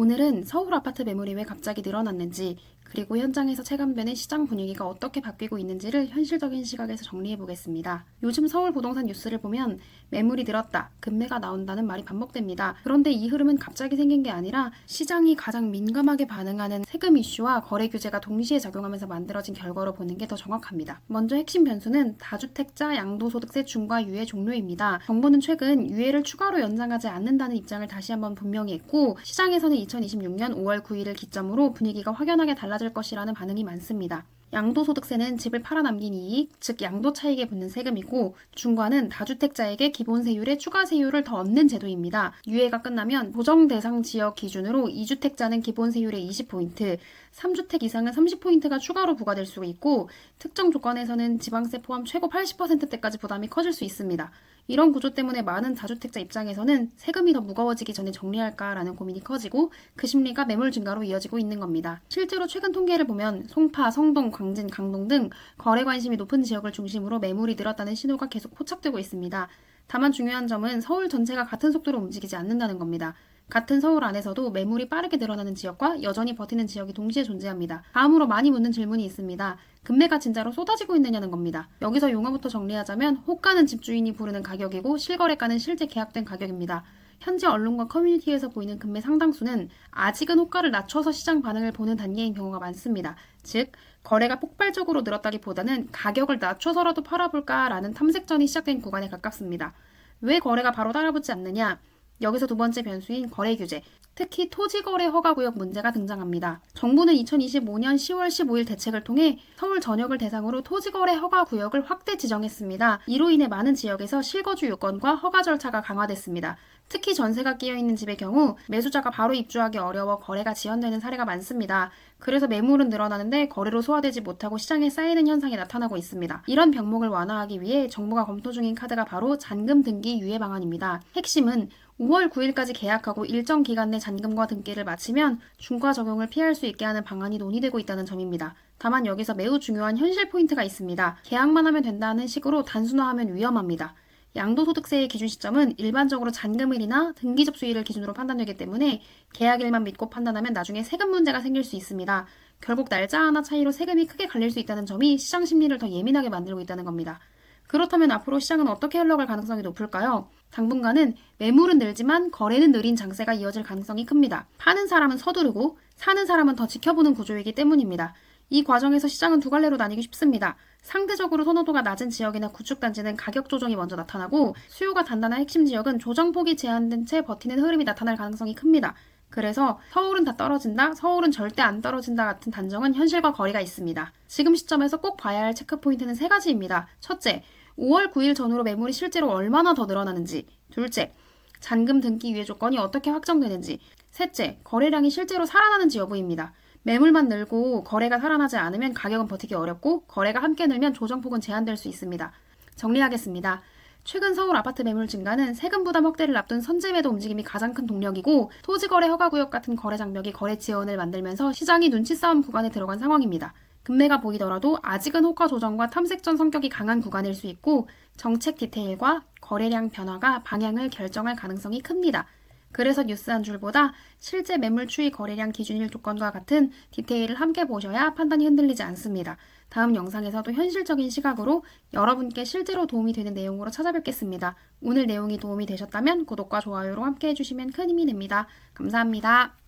오늘은 서울 아파트 매물이 왜 갑자기 늘어났는지, 그리고 현장에서 체감되는 시장 분위기가 어떻게 바뀌고 있는지를 현실적인 시각에서 정리해 보겠습니다. 요즘 서울 부동산 뉴스를 보면 매물이 늘었다, 급매가 나온다는 말이 반복됩니다. 그런데 이 흐름은 갑자기 생긴 게 아니라 시장이 가장 민감하게 반응하는 세금 이슈와 거래 규제가 동시에 작용하면서 만들어진 결과로 보는 게 더 정확합니다. 먼저 핵심 변수는 다주택자 양도소득세 중과 유예 종료입니다. 정부는 최근 유예를 추가로 연장하지 않는다는 입장을 다시 한번 분명히 했고, 시장에서는 2026년 5월 9일을 기점으로 분위기가 확연하게 달라질 것이라는 반응이 많습니다. 양도소득세는 집을 팔아남긴 이익, 즉 양도 차익에 붙는 세금이고, 중과는 다주택자에게 기본 세율에 추가 세율을 더 얻는 제도입니다. 유예가 끝나면 보정 대상 지역 기준으로 2주택자는 기본 세율의 20포인트, 3주택 이상은 30포인트가 추가로 부과될 수 있고, 특정 조건에서는 지방세 포함 최고 80%대까지 부담이 커질 수 있습니다. 이런 구조 때문에 많은 다주택자 입장에서는 세금이 더 무거워지기 전에 정리할까라는 고민이 커지고, 그 심리가 매물 증가로 이어지고 있는 겁니다. 실제로 최근 통계를 보면 송파, 성동, 광진, 강동 등 거래 관심이 높은 지역을 중심으로 매물이 늘었다는 신호가 계속 포착되고 있습니다. 다만 중요한 점은 서울 전체가 같은 속도로 움직이지 않는다는 겁니다. 같은 서울 안에서도 매물이 빠르게 늘어나는 지역과 여전히 버티는 지역이 동시에 존재합니다. 다음으로 많이 묻는 질문이 있습니다. 급매가 진짜로 쏟아지고 있느냐는 겁니다. 여기서 용어부터 정리하자면 호가는 집주인이 부르는 가격이고 실거래가는 실제 계약된 가격입니다. 현재 언론과 커뮤니티에서 보이는 급매 상당수는 아직은 호가를 낮춰서 시장 반응을 보는 단계인 경우가 많습니다. 즉, 거래가 폭발적으로 늘었다기보다는 가격을 낮춰서라도 팔아볼까라는 탐색전이 시작된 구간에 가깝습니다. 왜 거래가 바로 따라붙지 않느냐? 여기서 두 번째 변수인 거래 규제, 특히 토지거래 허가구역 문제가 등장합니다. 정부는 2025년 10월 15일 대책을 통해 서울 전역을 대상으로 토지거래 허가구역을 확대 지정했습니다. 이로 인해 많은 지역에서 실거주 요건과 허가 절차가 강화됐습니다. 특히 전세가 끼어있는 집의 경우 매수자가 바로 입주하기 어려워 거래가 지연되는 사례가 많습니다. 그래서 매물은 늘어나는데 거래로 소화되지 못하고 시장에 쌓이는 현상이 나타나고 있습니다. 이런 병목을 완화하기 위해 정부가 검토 중인 카드가 바로 잔금 등기 유예 방안입니다. 핵심은 5월 9일까지 계약하고 일정 기간 내 잔금과 등기를 마치면 중과 적용을 피할 수 있게 하는 방안이 논의되고 있다는 점입니다. 다만 여기서 매우 중요한 현실 포인트가 있습니다. 계약만 하면 된다는 식으로 단순화하면 위험합니다. 양도소득세의 기준 시점은 일반적으로 잔금일이나 등기 접수일을 기준으로 판단되기 때문에 계약일만 믿고 판단하면 나중에 세금 문제가 생길 수 있습니다. 결국 날짜 하나 차이로 세금이 크게 갈릴 수 있다는 점이 시장 심리를 더 예민하게 만들고 있다는 겁니다. 그렇다면 앞으로 시장은 어떻게 흘러갈 가능성이 높을까요? 당분간은 매물은 늘지만 거래는 느린 장세가 이어질 가능성이 큽니다. 파는 사람은 서두르고 사는 사람은 더 지켜보는 구조이기 때문입니다. 이 과정에서 시장은 두 갈래로 나뉘기 쉽습니다. 상대적으로 선호도가 낮은 지역이나 구축단지는 가격 조정이 먼저 나타나고, 수요가 단단한 핵심 지역은 조정폭이 제한된 채 버티는 흐름이 나타날 가능성이 큽니다. 그래서 서울은 다 떨어진다, 서울은 절대 안 떨어진다 같은 단정은 현실과 거리가 있습니다. 지금 시점에서 꼭 봐야 할 체크포인트는 세 가지입니다. 첫째, 5월 9일 전후로 매물이 실제로 얼마나 더 늘어나는지. 둘째, 잔금 등기 유예 조건이 어떻게 확정되는지. 셋째, 거래량이 실제로 살아나는지 여부입니다. 매물만 늘고 거래가 살아나지 않으면 가격은 버티기 어렵고, 거래가 함께 늘면 조정폭은 제한될 수 있습니다. 정리하겠습니다. 최근 서울 아파트 매물 증가는 세금 부담 확대를 앞둔 선제 매도 움직임이 가장 큰 동력이고, 토지거래 허가구역 같은 거래 장벽이 거래 지연을 만들면서 시장이 눈치 싸움 구간에 들어간 상황입니다. 급매가 보이더라도 아직은 호가 조정과 탐색전 성격이 강한 구간일 수 있고, 정책 디테일과 거래량 변화가 방향을 결정할 가능성이 큽니다. 그래서 뉴스 한 줄보다 실제 매물 추이 거래량 기준일 조건과 같은 디테일을 함께 보셔야 판단이 흔들리지 않습니다. 다음 영상에서도 현실적인 시각으로 여러분께 실제로 도움이 되는 내용으로 찾아뵙겠습니다. 오늘 내용이 도움이 되셨다면 구독과 좋아요로 함께 해주시면 큰 힘이 됩니다. 감사합니다.